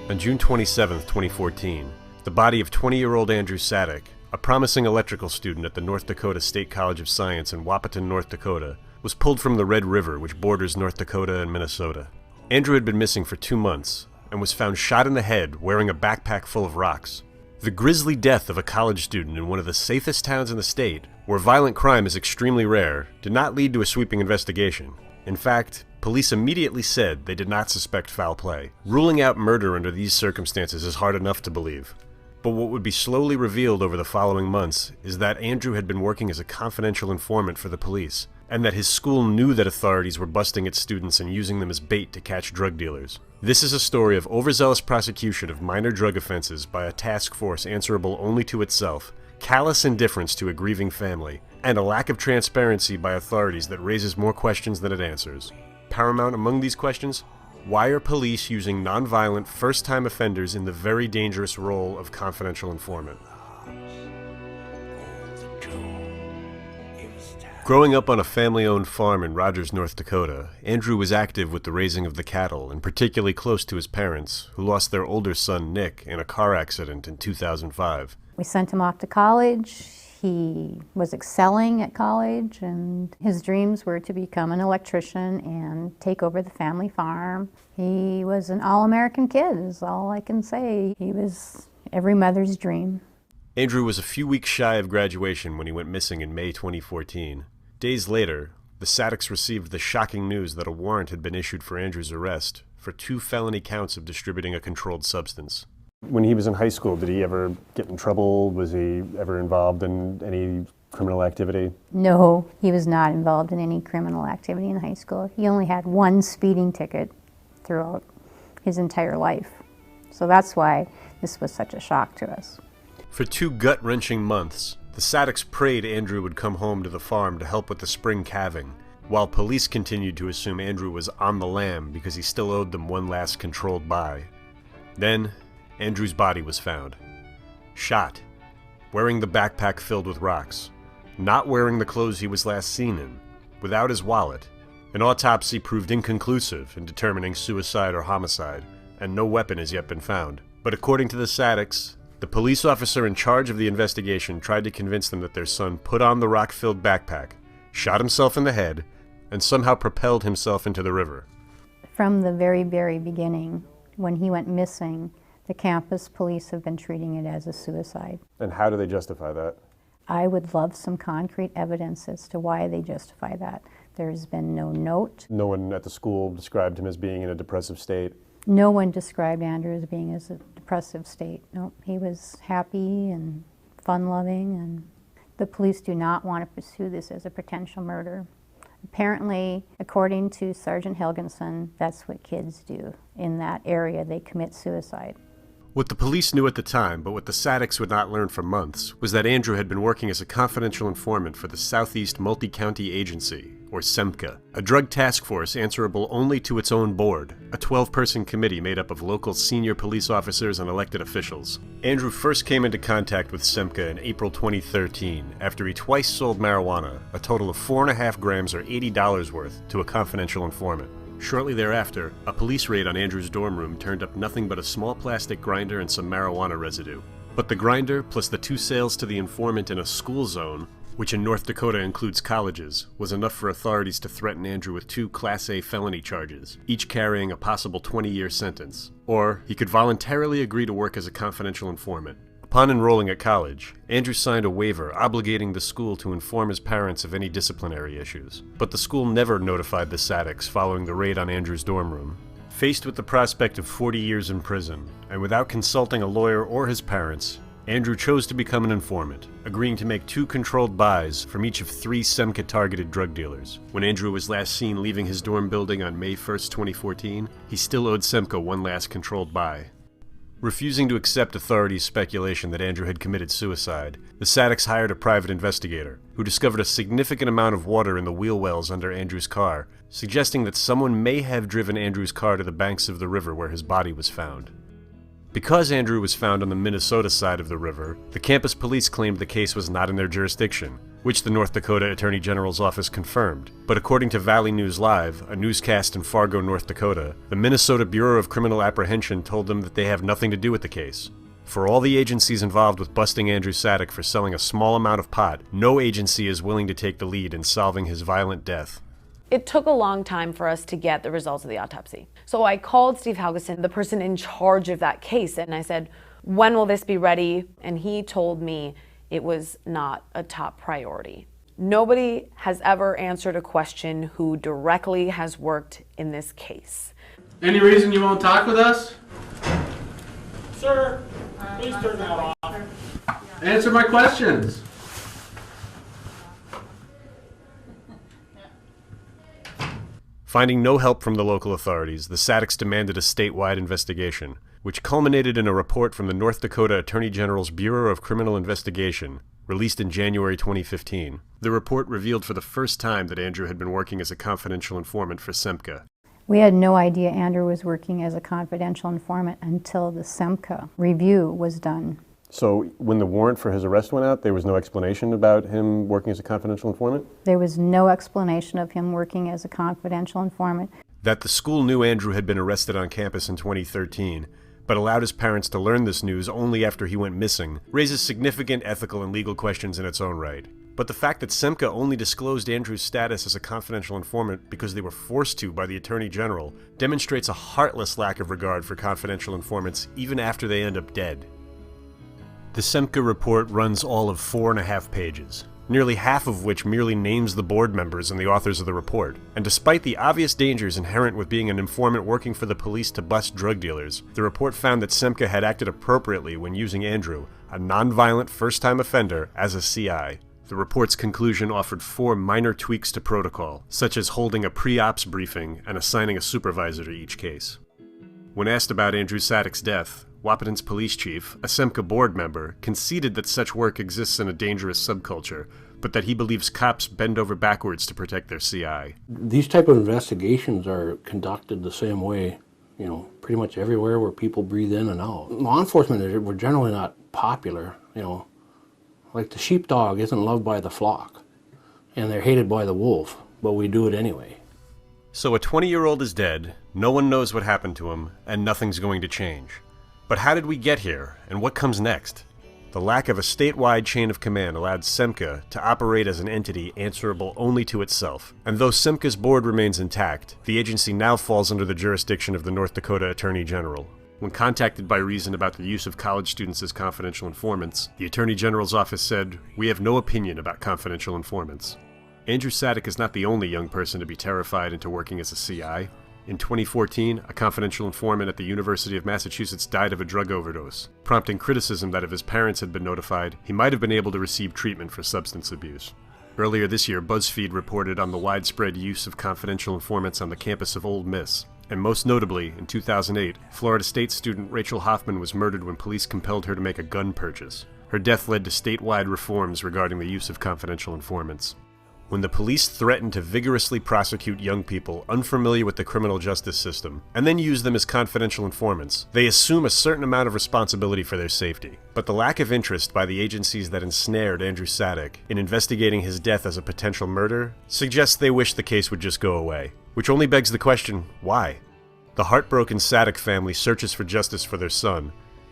On June 27, 2014, the body of 20-year-old Andrew Sadek, a promising electrical student at the North Dakota State College of Science in Wahpeton, North Dakota, was pulled from the Red River, which borders North Dakota and Minnesota. Andrew had been missing for 2 months and was found shot in the head wearing a backpack full of rocks. The grisly death of a college student in one of the safest towns in the state, where violent crime is extremely rare, did not lead to a sweeping investigation. In fact, police immediately said they did not suspect foul play. Ruling out murder under these circumstances is hard enough to believe. But what would be slowly revealed over the following months is that Andrew had been working as a confidential informant for the police, and that his school knew that authorities were busting its students and using them as bait to catch drug dealers. This is a story of overzealous prosecution of minor drug offenses by a task force answerable only to itself, callous indifference to a grieving family, and a lack of transparency by authorities that raises more questions than it answers. Paramount among these questions: why are police using nonviolent, first-time offenders in the very dangerous role of confidential informant? Growing up on a family-owned farm in Rogers, North Dakota, Andrew was active with the raising of the cattle, and particularly close to his parents, who lost their older son, Nick, in a car accident in 2005. We sent him off to college. He was excelling at college, and his dreams were to become an electrician and take over the family farm. He was an all-American kid, is all I can say. He was every mother's dream. Andrew was a few weeks shy of graduation when he went missing in May 2014. Days later, the Sadeks received the shocking news that a warrant had been issued for Andrew's arrest for 2 felony counts of distributing a controlled substance. When he was in high school, did he ever get in trouble? Was he ever involved in any criminal activity? No, he was not involved in any criminal activity in high school. He only had 1 speeding ticket throughout his entire life. So that's why this was such a shock to us. For 2 gut-wrenching months, the Sadeks prayed Andrew would come home to the farm to help with the spring calving, while police continued to assume Andrew was on the lam because he still owed them one last controlled buy. Then, Andrew's body was found. Shot, wearing the backpack filled with rocks, not wearing the clothes he was last seen in, without his wallet. An autopsy proved inconclusive in determining suicide or homicide, and no weapon has yet been found. But according to the Sadeks, the police officer in charge of the investigation tried to convince them that their son put on the rock-filled backpack, shot himself in the head, and somehow propelled himself into the river. From the very, very beginning, when he went missing, the campus police have been treating it as a suicide. And how do they justify that? I would love some concrete evidence as to why they justify that. There's been no note. No one at the school described him as being in a depressive state? No one described Andrew as being in a depressive state. No, he was happy and fun-loving, and the police do not want to pursue this as a potential murder. Apparently, according to Sergeant Helgenson, that's what kids do in that area. They commit suicide. What the police knew at the time, but what the Sadeks would not learn for months, was that Andrew had been working as a confidential informant for the Southeast Multi-County Agency, or SEMCA, a drug task force answerable only to its own board, a 12-person committee made up of local senior police officers and elected officials. Andrew first came into contact with SEMCA in April 2013, after he twice sold marijuana, a total of 4.5 grams or $80 worth, to a confidential informant. Shortly thereafter, a police raid on Andrew's dorm room turned up nothing but a small plastic grinder and some marijuana residue. But the grinder, plus the 2 sales to the informant in a school zone, which in North Dakota includes colleges, was enough for authorities to threaten Andrew with 2 Class A felony charges, each carrying a possible 20-year sentence. Or he could voluntarily agree to work as a confidential informant. Upon enrolling at college, Andrew signed a waiver obligating the school to inform his parents of any disciplinary issues. But the school never notified the Sadeks following the raid on Andrew's dorm room. Faced with the prospect of 40 years in prison, and without consulting a lawyer or his parents, Andrew chose to become an informant, agreeing to make 2 controlled buys from each of 3 SEMCA-targeted drug dealers. When Andrew was last seen leaving his dorm building on May 1st, 2014, he still owed SEMCA one last controlled buy. Refusing to accept authorities' speculation that Andrew had committed suicide, the Sadeks hired a private investigator, who discovered a significant amount of water in the wheel wells under Andrew's car, suggesting that someone may have driven Andrew's car to the banks of the river where his body was found. Because Andrew was found on the Minnesota side of the river, the campus police claimed the case was not in their jurisdiction, which the North Dakota Attorney General's office confirmed. But according to Valley News Live, a newscast in Fargo, North Dakota, the Minnesota Bureau of Criminal Apprehension told them that they have nothing to do with the case. For all the agencies involved with busting Andrew Sadek for selling a small amount of pot, no agency is willing to take the lead in solving his violent death. It took a long time for us to get the results of the autopsy. So I called Steve Helgeson, the person in charge of that case, and I said, when will this be ready? And he told me it was not a top priority. Nobody has ever answered a question who directly has worked in this case. Any reason you won't talk with us? Sir, please turn that off. Answer my questions. Finding no help from the local authorities, the Sadeks demanded a statewide investigation, which culminated in a report from the North Dakota Attorney General's Bureau of Criminal Investigation, released in January 2015. The report revealed for the first time that Andrew had been working as a confidential informant for Semka. We had no idea Andrew was working as a confidential informant until the Semka review was done. So when the warrant for his arrest went out, there was no explanation about him working as a confidential informant? There was no explanation of him working as a confidential informant. That the school knew Andrew had been arrested on campus in 2013, but allowed his parents to learn this news only after he went missing, raises significant ethical and legal questions in its own right. But the fact that Semka only disclosed Andrew's status as a confidential informant because they were forced to by the Attorney General demonstrates a heartless lack of regard for confidential informants even after they end up dead. The Semka report runs all of 4.5 pages, nearly half of which merely names the board members and the authors of the report. And despite the obvious dangers inherent with being an informant working for the police to bust drug dealers, the report found that Semka had acted appropriately when using Andrew, a non-violent first-time offender, as a CI. The report's conclusion offered 4 minor tweaks to protocol, such as holding a pre-ops briefing and assigning a supervisor to each case. When asked about Andrew Sadek's death, Wahpeton's police chief, a Semka board member, conceded that such work exists in a dangerous subculture, but that he believes cops bend over backwards to protect their CI. These type of investigations are conducted the same way, pretty much everywhere where people breathe in and out. Law enforcement, we're generally not popular, Like the sheepdog isn't loved by the flock, and they're hated by the wolf, but we do it anyway. So a 20-year-old is dead, no one knows what happened to him, and nothing's going to change. But how did we get here, and what comes next? The lack of a statewide chain of command allowed Semka to operate as an entity answerable only to itself. And though Semka's board remains intact, the agency now falls under the jurisdiction of the North Dakota Attorney General. When contacted by Reason about the use of college students as confidential informants, the Attorney General's office said, "We have no opinion about confidential informants." Andrew Sadek is not the only young person to be terrified into working as a CI. In 2014, a confidential informant at the University of Massachusetts died of a drug overdose, prompting criticism that if his parents had been notified, he might have been able to receive treatment for substance abuse. Earlier this year, BuzzFeed reported on the widespread use of confidential informants on the campus of Ole Miss. And most notably, in 2008, Florida State student Rachel Hoffman was murdered when police compelled her to make a gun purchase. Her death led to statewide reforms regarding the use of confidential informants. When the police threaten to vigorously prosecute young people unfamiliar with the criminal justice system, and then use them as confidential informants, they assume a certain amount of responsibility for their safety. But the lack of interest by the agencies that ensnared Andrew Sadek in investigating his death as a potential murder suggests they wish the case would just go away. Which only begs the question, why? The heartbroken Sadek family searches for justice for their son,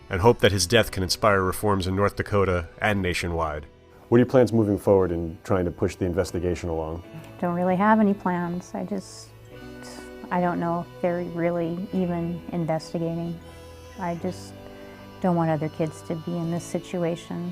and hope that his death can inspire reforms in North Dakota and nationwide. What are your plans moving forward in trying to push the investigation along? Don't really have any plans. I don't know if they're really even investigating. I just don't want other kids to be in this situation.